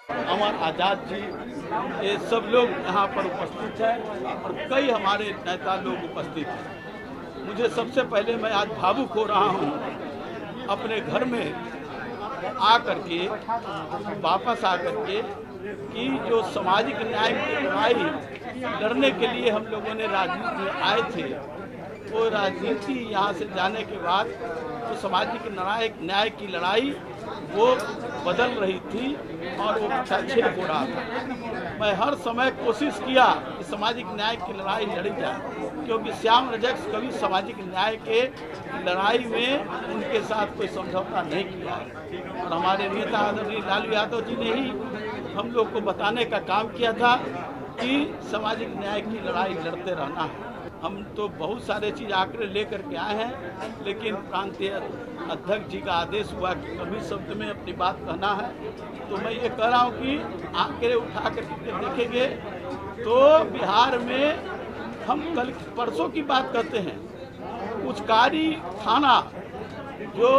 अमर आज़ाद जी, ये सब लोग यहाँ पर उपस्थित हैं और कई हमारे नेता लोग उपस्थित हैं। मुझे सबसे पहले मैं आज भावुक हो रहा हूँ अपने घर में आकर के, वापस आकर के, कि जो सामाजिक न्याय की लड़ाई लड़ने के लिए हम लोगों ने राजनीति में आए थे, वो राजनीति यहाँ से जाने के बाद तो सामाजिक न्याय की लड़ाई वो बदल रही थी और वो हस्तक्षेप हो रहा था। मैं हर समय कोशिश किया कि सामाजिक न्याय की लड़ाई लड़ी जाए, क्योंकि श्याम रजक कभी सामाजिक न्याय के लड़ाई में उनके साथ कोई समझौता नहीं किया है। और हमारे नेता आदरणीय लालू यादव जी ने ही हम लोग को बताने का काम किया था कि सामाजिक न्याय की लड़ाई लड़ते रहना है। हम तो बहुत सारे चीज़ आंकड़े लेकर के आए हैं, लेकिन प्रांतीय अध्यक्ष जी का आदेश हुआ कि कभी शब्द में अपनी बात कहना है, तो मैं ये कह रहा हूँ कि आंकड़े उठा कर देखेंगे तो बिहार में हम कल परसों की बात करते हैं, उचकारी थाना जो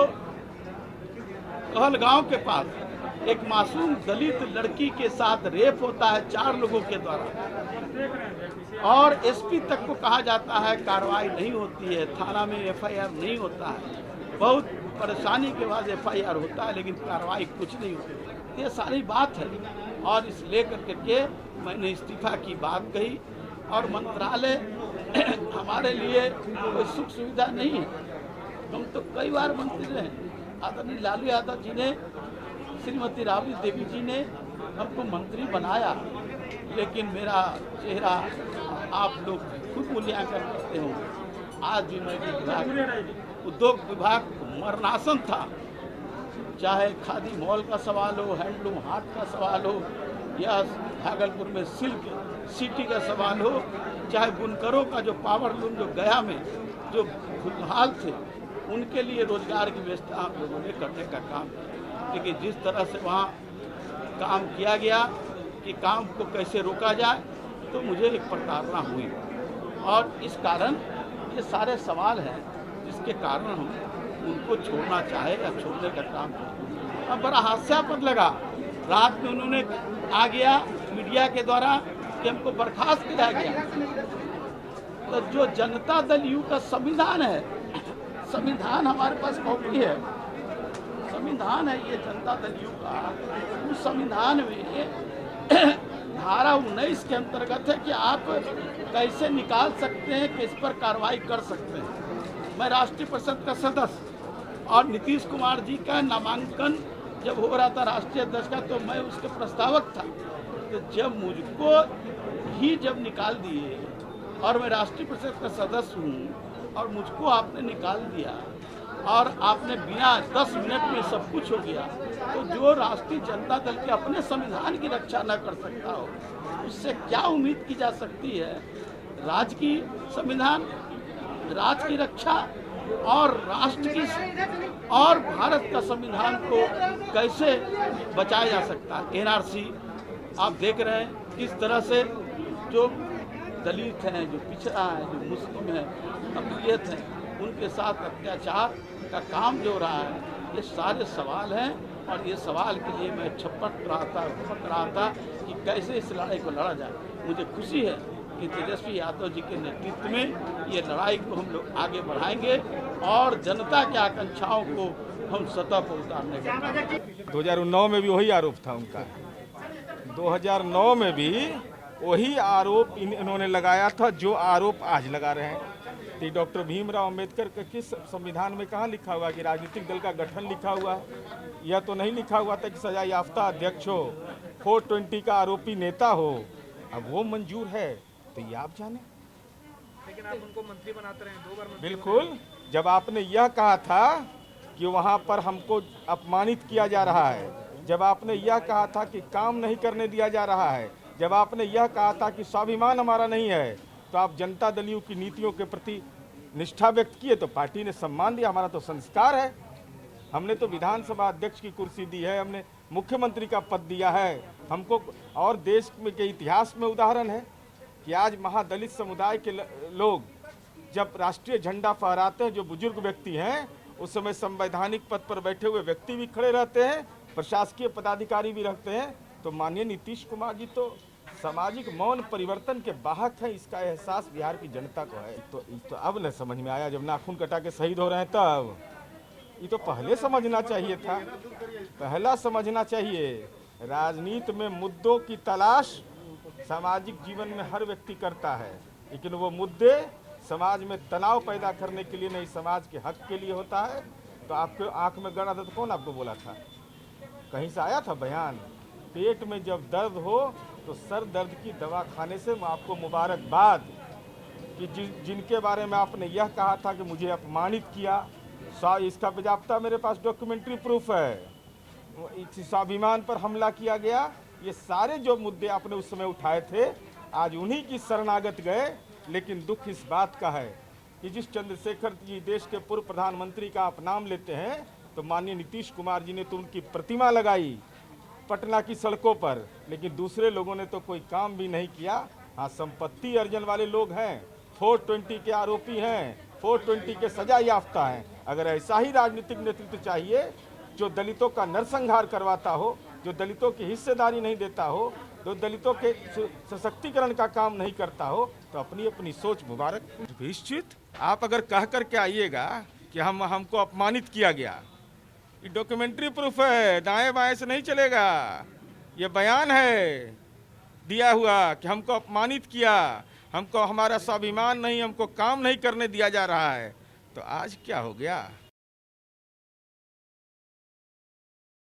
कहलगांव के पास एक मासूम दलित लड़की के साथ रेप होता है 4 लोगों के द्वारा, और एसपी तक को कहा जाता है कार्रवाई नहीं होती है, थाना में एफआईआर नहीं होता है, बहुत परेशानी के बाद एफआईआर होता है लेकिन कार्रवाई कुछ नहीं होती। ये सारी बात है और इस लेकर के मैंने इस्तीफा की बात कही। और मंत्रालय हमारे लिए कोई सुख सुविधा नहीं है, हम तो कई बार मंत्री रहे। आदरणीय लालू यादव जी ने, श्रीमती राबड़ी देवी जी ने हमको मंत्री बनाया, लेकिन मेरा चेहरा आप लोग खुद मूल्यांकन करते हो। आज भी मैं उद्योग विभाग मरणासन था, चाहे खादी मॉल का सवाल हो, हैंडलूम हाट का सवाल हो, या भागलपुर में सिल्क सिटी का सवाल हो, चाहे बुनकरों का जो पावर लूम जो गया में जो खुशहाल थे, उनके लिए रोजगार की व्यवस्था आप लोगों ने करने का काम किया। लेकिन जिस तरह से वहाँ काम किया गया कि काम को कैसे रोका जाए, तो मुझे एक प्रताड़ना हुई और इस कारण ये सारे सवाल हैं जिसके कारण हम उनको छोड़ना चाहे या छोड़ने का काम करें। अब बड़ा हास्यास्पद लगा, रात में उन्होंने आ गया मीडिया के द्वारा कि हमको बर्खास्त किया गया। तो जो जनता दल यू का संविधान है, संविधान हमारे पास कॉपी है, संविधान है ये जनता दल यू का, उस संविधान में धारा 19 के अंतर्गत है कि आप कैसे निकाल सकते हैं, किस पर कार्रवाई कर सकते हैं। मैं राष्ट्रीय परिषद का सदस्य और नीतीश कुमार जी का नामांकन जब हो रहा था राष्ट्रीय अध्यक्ष का, तो मैं उसके प्रस्तावक था। तो जब मुझको ही जब निकाल दिए और मैं राष्ट्रीय परिषद का सदस्य हूँ और मुझको आपने निकाल दिया और आपने बिना 10 मिनट में सब कुछ हो गया, तो जो राष्ट्रीय जनता दल के अपने संविधान की रक्षा न कर सकता हो, उससे क्या उम्मीद की जा सकती है। राज्य की संविधान, राज्य की रक्षा और राष्ट्र की और भारत का संविधान को कैसे बचाया जा सकता है। एनआरसी आप देख रहे हैं किस तरह से जो दलित हैं, जो पिछड़ा है, जो मुस्लिम है, अक़लियत हैं, उनके साथ अत्याचार का काम जो रहा है, ये सारे सवाल हैं। और ये सवाल के लिए मैं छपट रहा था कि कैसे इस लड़ाई को लड़ा जाए। मुझे खुशी है कि तेजस्वी यादव जी के नेतृत्व में ये लड़ाई को हम लोग आगे बढ़ाएंगे और जनता की आकांक्षाओं को हम सतह पर उतारने का। 2009 में भी वही आरोप था उनका, 2009 में भी वही आरोप इन्होंने लगाया था जो आरोप आज लगा रहे हैं। तो डॉक्टर भीमराव अंबेडकर के किस संविधान में कहाँ लिखा हुआ कि राजनीतिक दल का गठन लिखा हुआ है? यह तो नहीं लिखा हुआ था कि सजा याफ्ता अध्यक्ष हो, 420 का आरोपी नेता हो। अब वो मंजूर है तो ये आप जाने, लेकिन आप उनको मंत्री बनाते रहे 2 बार मंत्री। बिल्कुल, जब आपने यह कहा था कि वहाँ पर हमको अपमानित किया जा रहा है, जब आपने यह कहा था कि काम नहीं करने दिया जा रहा है, जब आपने यह कहा था कि स्वाभिमान हमारा नहीं है, तो आप जनता दल यू की नीतियों के प्रति निष्ठा व्यक्त किए तो पार्टी ने सम्मान दिया। हमारा तो संस्कार है, हमने तो विधानसभा अध्यक्ष की कुर्सी दी है, हमने मुख्यमंत्री का पद दिया है हमको। और देश में के इतिहास में उदाहरण है कि आज महादलित समुदाय के लोग जब राष्ट्रीय झंडा फहराते हैं, जो बुजुर्ग व्यक्ति हैं, उस समय संवैधानिक पद पर बैठे हुए व्यक्ति भी खड़े रहते हैं, प्रशासकीय पदाधिकारी भी रहते हैं, तो माननीय नीतीश कुमार जी तो सामाजिक मौन परिवर्तन के वाहक हैं, इसका एहसास बिहार की जनता को है। तो अब न समझ में आया, जब नाखून कटा के शहीद हो रहे हैं तब। ये तो पहले समझना चाहिए था, पहला समझना चाहिए। राजनीति में मुद्दों की तलाश सामाजिक जीवन में हर व्यक्ति करता है, लेकिन वो मुद्दे समाज में तनाव पैदा करने के लिए नहीं, समाज के हक के लिए होता है। तो आपके आंख में गड़ा था तो कौन आपको बोला था? कहीं से आया था बयान? पेट में जब दर्द हो तो सर दर्द की दवा खाने से आपको मुबारकबाद कि जिनके बारे में आपने यह कहा था कि मुझे अपमानित किया, इसका बाज़ाब्ता मेरे पास डॉक्यूमेंट्री प्रूफ है। स्वाभिमान पर हमला किया गया, ये सारे जो मुद्दे आपने उस समय उठाए थे आज उन्हीं की शरणागत गए। लेकिन दुख इस बात का है कि जिस चंद्रशेखर जी देश के पूर्व प्रधानमंत्री का आप नाम लेते हैं, तो माननीय नीतीश कुमार जी ने तो उनकी प्रतिमा लगाई पटना की सड़कों पर, लेकिन दूसरे लोगों ने तो कोई काम भी नहीं किया। हाँ, संपत्ति अर्जन वाले लोग हैं, 420 के आरोपी हैं, 420 के सजा याफ्ता हैं। अगर ऐसा ही राजनीतिक नेतृत्व चाहिए जो दलितों का नरसंहार करवाता हो, जो दलितों की हिस्सेदारी नहीं देता हो, जो दलितों के सशक्तिकरण का काम नहीं करता हो, तो अपनी अपनी सोच मुबारक। निश्चित आप अगर कह कर के आइएगा कि हमको अपमानित किया गया, ये डॉक्यूमेंट्री प्रूफ है, दाएं बाएं से नहीं चलेगा। ये बयान है दिया हुआ कि हमको अपमानित किया, हमको हमारा स्वाभिमान नहीं, हमको काम नहीं करने दिया जा रहा है। तो आज क्या हो गया?